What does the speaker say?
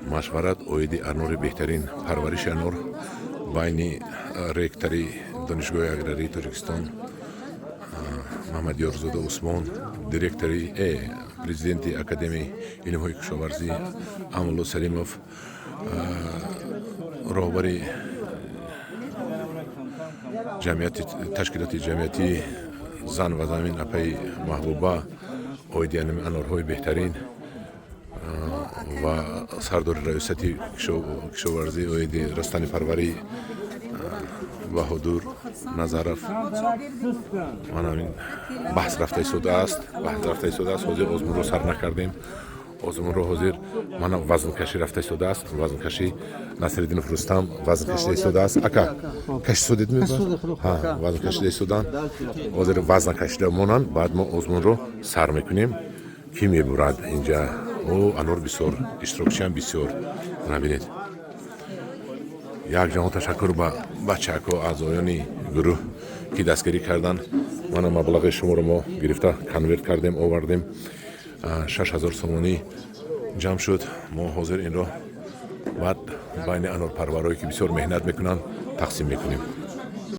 машварат оиди анори беҳтарин парвариши анор байни ректори донишгоҳи аграрии Тоҷикистон Маҳмадёрзода Усмон, директори президенти Академияи илмҳои кишоварзӣ Амулло Салимов, роҳбари ташкилоти ҷамъиятии зан ва замин Апаи Маҳбуба оиди анорҳои беҳтарин ва сардори раёсати кишоварзӣ оиди растани парварӣ Баҳодур Назаров. Ман ҳамин баҳс рафта истодааст. Ҳозир озмунро сар накардем. Озмунро ҳозир ман вазнкашӣ рафта истодааст. Вазнкашӣ Насриддинов Рустам вазнкашида истодааст. Ака каши судед мебард? Ҳа, вазнкашида истоданд. Ҳозир вазн кашида монанд, баъд мо озмунро сар мекунем. Ки мебурад инҷа? Анор бисёр, иштирокчиам бисёр. Набинед. Як ҷаҳон ташаккур ба бачаҳо аъзоёни гурӯҳ ки дастгирӣ карданд. Мана маблағи шуморо мо гирифта конверт кардем, овардем. 6000 сомонӣ ҷамъ шуд. Мо ҳозир инро баъд байни анорпарварое ки бисёр меҳнат мекунанд тақсим мекунем.